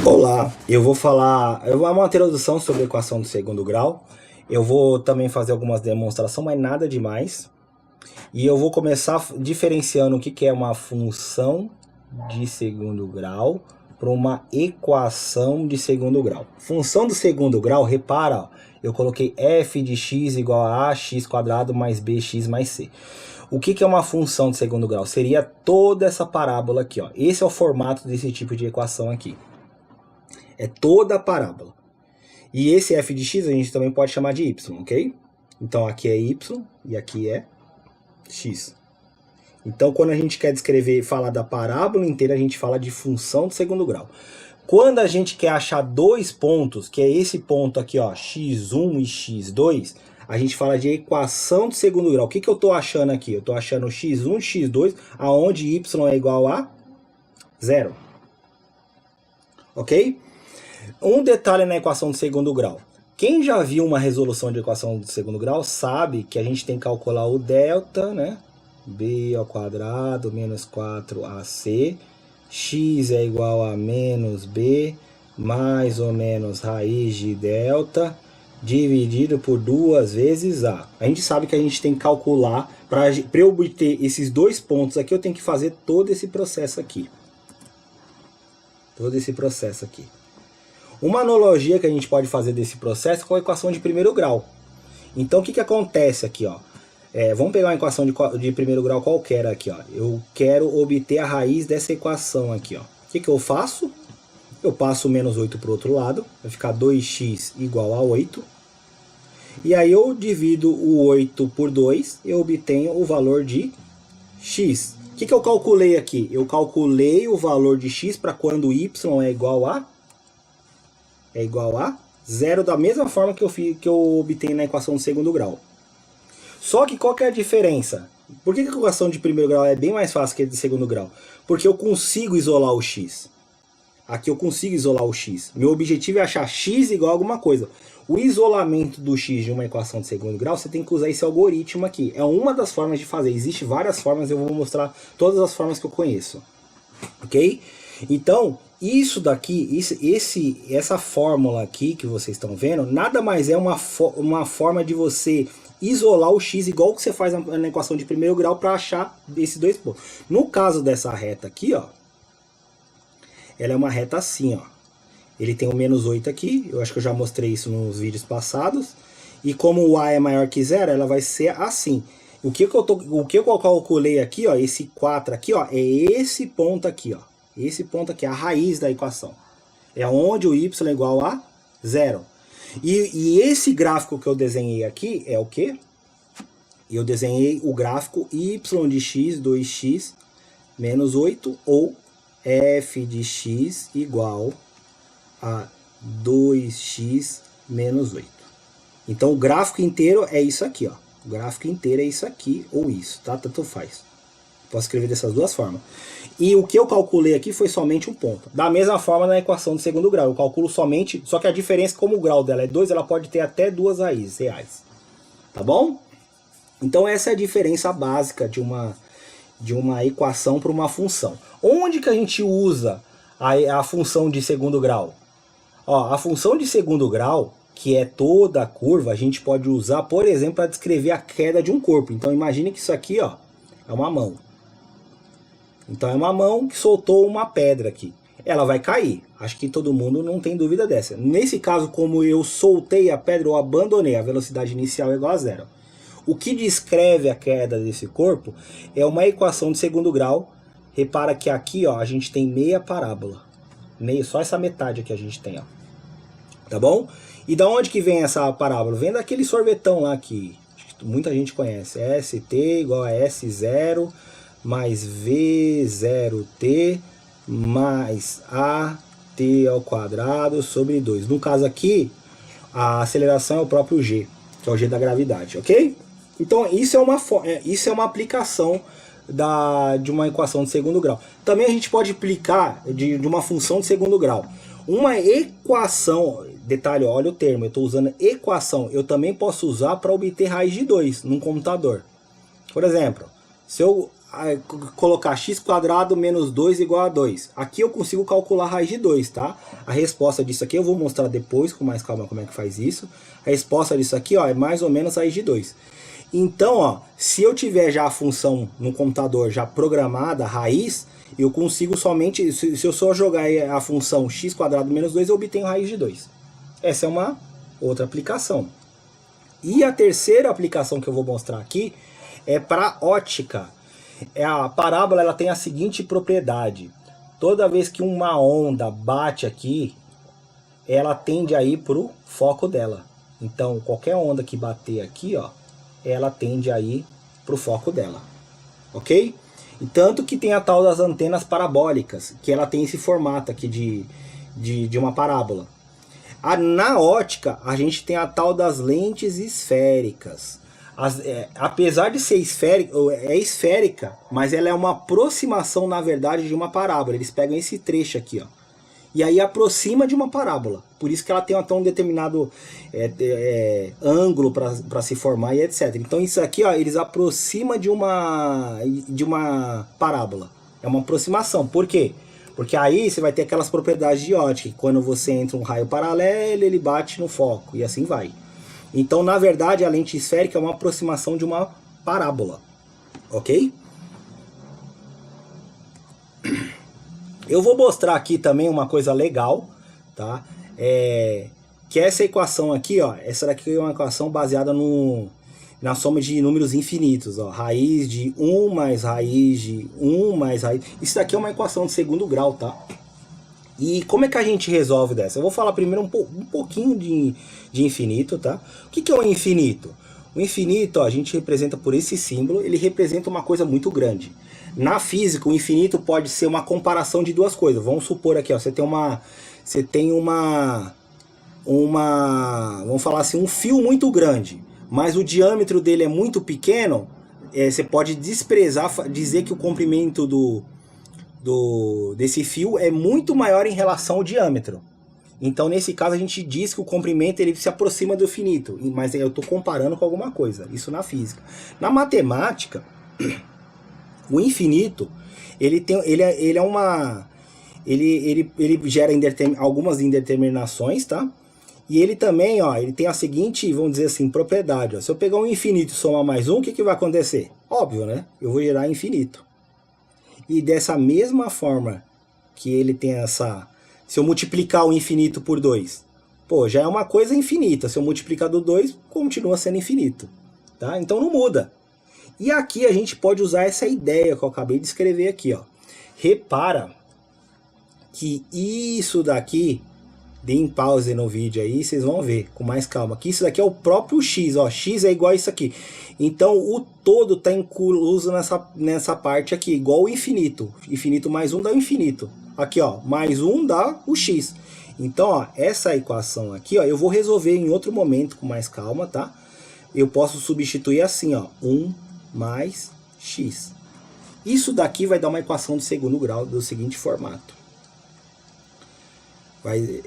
Olá, eu vou uma introdução sobre a equação do segundo grau. Eu vou também fazer algumas demonstrações, mas nada demais. E eu vou começar diferenciando o que é uma função de segundo grau para uma equação de segundo grau. Função do segundo grau, repara, ó, eu coloquei f de x igual a ax² mais bx mais c. O que é uma função de segundo grau? Seria toda essa parábola aqui, ó. Esse é o formato desse tipo de equação aqui. É toda a parábola. E esse f de x a gente também pode chamar de y, ok? Então aqui é y e aqui é x. Então quando a gente quer descrever e falar da parábola inteira, a gente fala de função de segundo grau. Quando a gente quer achar dois pontos, que é esse ponto aqui, ó, x1 e x2, a gente fala de equação de segundo grau. O que eu estou achando aqui? Eu estou achando x1 e x2, aonde y é igual a 0. Ok? Um detalhe na equação de segundo grau. Quem já viu uma resolução de equação de segundo grau sabe que a gente tem que calcular o delta, né? B² menos 4ac, x é igual a menos b, mais ou menos raiz de delta, dividido por 2 vezes a. A gente sabe que a gente tem que calcular, para eu obter esses dois pontos aqui, eu tenho que fazer todo esse processo aqui. Todo esse processo aqui. Uma analogia que a gente pode fazer desse processo com a equação de primeiro grau. Então o que acontece aqui, ó? Vamos pegar uma equação de primeiro grau qualquer aqui, ó. Eu quero obter a raiz dessa equação aqui, ó. O que eu faço? Eu passo o menos 8 para o outro lado, vai ficar 2x igual a 8. E aí eu divido o 8 por 2, eu obtenho o valor de x. O que eu calculei aqui? Eu calculei o valor de x para quando y é igual a 0, da mesma forma que eu obtenho na equação do segundo grau. Só que qual que é a diferença? Por que a equação de primeiro grau é bem mais fácil que a de segundo grau? Porque eu consigo isolar o x. Aqui eu consigo isolar o x. Meu objetivo é achar x igual a alguma coisa. O isolamento do x de uma equação de segundo grau, você tem que usar esse algoritmo aqui. É uma das formas de fazer. Existem várias formas, eu vou mostrar todas as formas que eu conheço. Ok? Então, isso daqui, essa fórmula aqui que vocês estão vendo, nada mais é uma forma de você isolar o x igual que você faz na equação de primeiro grau para achar esses dois pontos. No caso dessa reta aqui, ó, ela é uma reta assim, ó. Ele tem o menos 8 aqui, eu acho que eu já mostrei isso nos vídeos passados. E como o a é maior que 0, ela vai ser assim. O que eu calculei aqui, ó, esse 4 aqui, ó, é esse ponto aqui, ó. Esse ponto aqui é a raiz da equação. É onde o y é igual a 0. E esse gráfico que eu desenhei aqui é o quê? Eu desenhei o gráfico y de x, 2x menos 8, ou f de x igual a 2x menos 8. Então o gráfico inteiro é isso aqui, ó. O gráfico inteiro é isso aqui ou isso, tá? Tanto faz. Posso escrever dessas duas formas. E o que eu calculei aqui foi somente um ponto. Da mesma forma na equação de segundo grau. Eu calculo somente, só que a diferença, como o grau dela é 2, ela pode ter até duas raízes reais. Tá bom? Então essa é a diferença básica de uma equação para uma função. Onde que a gente usa a função de segundo grau? Ó, a função de segundo grau, que é toda a curva, a gente pode usar, por exemplo, para descrever a queda de um corpo. Então imagine que isso aqui, ó, é uma mão. Então é uma mão que soltou uma pedra aqui. Ela vai cair. Acho que todo mundo não tem dúvida dessa. Nesse caso, como eu soltei a pedra, eu abandonei. A velocidade inicial é igual a 0. O que descreve a queda desse corpo é uma equação de segundo grau. Repara que aqui, ó, a gente tem meia parábola. Só essa metade aqui a gente tem, ó. Tá bom? E da onde que vem essa parábola? Vem daquele sorvetão lá que muita gente conhece. ST igual a S0 mais V0t mais AT ao quadrado sobre 2. No caso aqui, a aceleração é o próprio G, que é o G da gravidade, ok? Então isso é uma aplicação de uma equação de segundo grau. Também a gente pode aplicar de uma função de segundo grau. Uma equação, detalhe, olha o termo, eu estou usando equação, eu também posso usar para obter raiz de 2 num computador. Por exemplo, se eu colocar x² menos 2 igual a 2. Aqui eu consigo calcular a raiz de 2, tá? A resposta disso aqui eu vou mostrar depois, com mais calma, como é que faz isso. A resposta disso aqui, ó, é mais ou menos a raiz de 2. Então, ó, se eu tiver já a função no computador já programada, a raiz, eu consigo somente, se eu só jogar a função x² menos 2, eu obtenho raiz de 2. Essa é uma outra aplicação. E a terceira aplicação que eu vou mostrar aqui é para ótica. A parábola ela tem a seguinte propriedade: toda vez que uma onda bate aqui, ela tende a ir para o foco dela. Então, qualquer onda que bater aqui, ó, ela tende a ir para o foco dela, ok? E tanto que tem a tal das antenas parabólicas, que ela tem esse formato aqui de uma parábola. Na ótica, a gente tem a tal das lentes esféricas. Apesar de ser esférica, é esférica, mas ela é uma aproximação, na verdade, de uma parábola. Eles pegam esse trecho aqui, ó, e aí aproxima de uma parábola. Por isso que ela tem até um determinado ângulo para se formar e etc. Então isso aqui, ó, eles aproximam de uma parábola. É uma aproximação. Por quê? Porque aí você vai ter aquelas propriedades de ótica, que quando você entra um raio paralelo, ele bate no foco, e assim vai. Então, na verdade, a lente esférica é uma aproximação de uma parábola, ok? Eu vou mostrar aqui também uma coisa legal, tá? Que essa equação aqui, ó, essa daqui é uma equação baseada na soma de números infinitos, ó, raiz de 1 mais raiz de 1 mais raiz. Isso daqui é uma equação de segundo grau, tá? E como é que a gente resolve dessa? Eu vou falar primeiro um pouquinho de infinito, tá? O que é o infinito? O infinito, ó, a gente representa por esse símbolo, ele representa uma coisa muito grande. Na física, o infinito pode ser uma comparação de duas coisas. Vamos supor aqui, ó, você tem vamos falar assim, um fio muito grande, mas o diâmetro dele é muito pequeno. Você pode dizer que o comprimento desse fio é muito maior em relação ao diâmetro. Então, nesse caso, a gente diz que o comprimento ele se aproxima do infinito, mas eu estou comparando com alguma coisa, isso na física. Na matemática, o infinito, ele gera algumas indeterminações, tá? E ele também, ó, ele tem a seguinte, vamos dizer assim, propriedade. Ó. Se eu pegar um infinito e somar mais um, o que vai acontecer? Óbvio, né? Eu vou gerar infinito. E dessa mesma forma que ele tem essa... Se eu multiplicar o infinito por 2, pô, já é uma coisa infinita. Se eu multiplicar do 2, continua sendo infinito. Tá? Então não muda. E aqui a gente pode usar essa ideia que eu acabei de escrever aqui. Ó. Repara que isso daqui... Deem pause no vídeo aí, vocês vão ver com mais calma. Que isso daqui é o próprio x, ó. X é igual a isso aqui. Então o todo está incluso nessa parte aqui, igual o infinito. Infinito mais 1 dá o infinito. Aqui, ó, mais 1 dá o x. Então, ó, essa equação aqui, ó, eu vou resolver em outro momento com mais calma, tá? Eu posso substituir assim, ó, 1 mais x. Isso daqui vai dar uma equação de segundo grau do seguinte formato.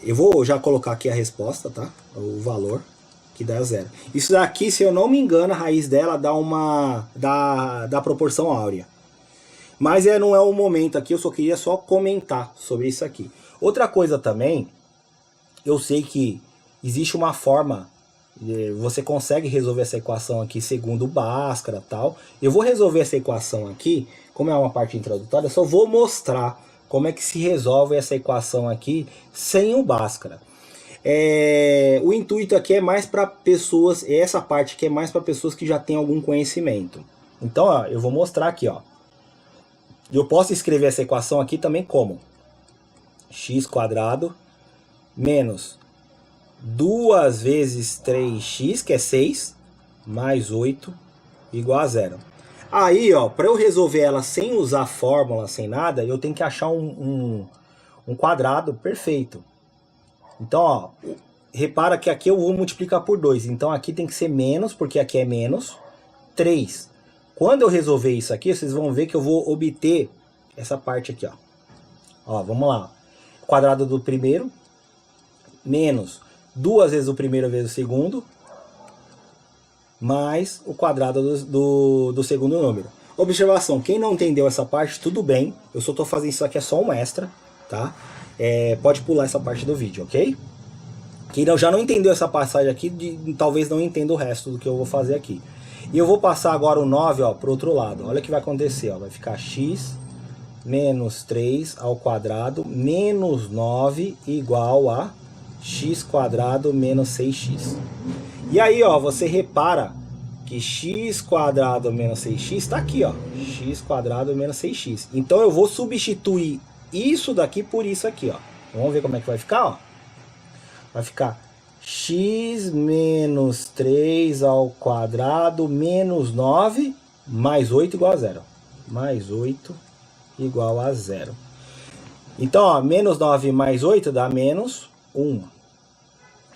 Eu vou já colocar aqui a resposta, tá? O valor, que dá 0. Isso daqui, se eu não me engano, a raiz dela dá proporção áurea. Mas não é o momento aqui, eu só queria comentar sobre isso aqui. Outra coisa também, eu sei que existe uma forma, você consegue resolver essa equação aqui segundo o Bhaskara e tal. Eu vou resolver essa equação aqui, como é uma parte introdutória, eu só vou mostrar como é que se resolve essa equação aqui sem o Bhaskara. O intuito aqui é mais para pessoas, essa parte aqui é mais para pessoas que já têm algum conhecimento. Então, ó, eu vou mostrar aqui, ó. Eu posso escrever essa equação aqui também como x² menos 2 vezes 3x, que é 6, mais 8, igual a 0. Aí, ó, para eu resolver ela sem usar fórmula, sem nada, eu tenho que achar um quadrado perfeito. Então, ó, repara que aqui eu vou multiplicar por 2. Então aqui tem que ser menos, porque aqui é menos 3. Quando eu resolver isso aqui, vocês vão ver que eu vou obter essa parte aqui, ó. Ó, vamos lá. Quadrado do primeiro, menos 2 vezes o primeiro vezes o segundo, mais o quadrado do segundo número. Observação, quem não entendeu essa parte, tudo bem. Eu só tô fazendo isso aqui, é só um extra, tá? Pode pular essa parte do vídeo, ok? Quem já não entendeu essa passagem aqui, talvez não entenda o resto do que eu vou fazer aqui. E eu vou passar agora o 9, ó, pro outro lado. Olha o que vai acontecer, ó. Vai ficar x menos 3 ao quadrado menos 9 igual a x quadrado menos 6x. E aí, ó, você repara que x quadrado menos 6x está aqui, ó. X quadrado menos 6x. Então eu vou substituir isso daqui por isso aqui, ó. Vamos ver como é que vai ficar, ó. Vai ficar x menos 3 ao quadrado menos 9 mais 8 igual a 0. Mais 8 igual a 0. Então, ó, menos 9 mais 8 dá menos 1.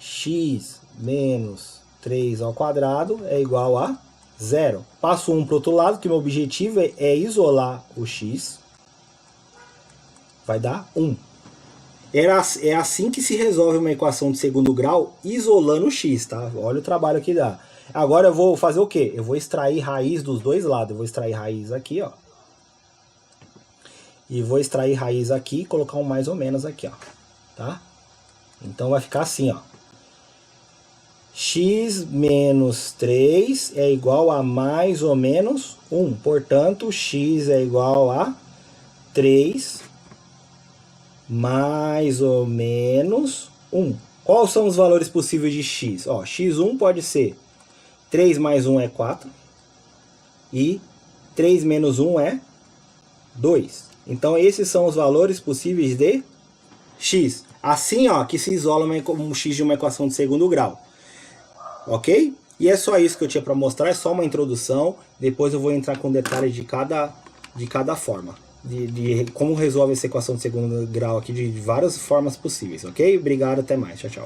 X menos 3 ao quadrado é igual a 0. Passo 1 para o outro lado, que meu objetivo é isolar o x. Vai dar 1. É assim que se resolve uma equação de segundo grau, isolando o x, tá? Olha o trabalho que dá. Agora eu vou fazer o quê? Eu vou extrair raiz dos dois lados. Eu vou extrair raiz aqui, ó. E vou extrair raiz aqui e colocar um mais ou menos aqui, ó. Tá? Então vai ficar assim, ó. X menos 3 é igual a mais ou menos 1. Portanto, x é igual a 3 mais ou menos 1. Quais são os valores possíveis de x? Ó, x1 pode ser 3 mais 1 é 4. E 3 menos 1 é 2. Então, esses são os valores possíveis de x. Assim, ó, que se isola um x de uma equação de segundo grau. Ok? E é só isso que eu tinha para mostrar, é só uma introdução. Depois eu vou entrar com detalhes de cada forma. De como resolve essa equação de segundo grau aqui de várias formas possíveis, ok? Obrigado, até mais. Tchau, tchau.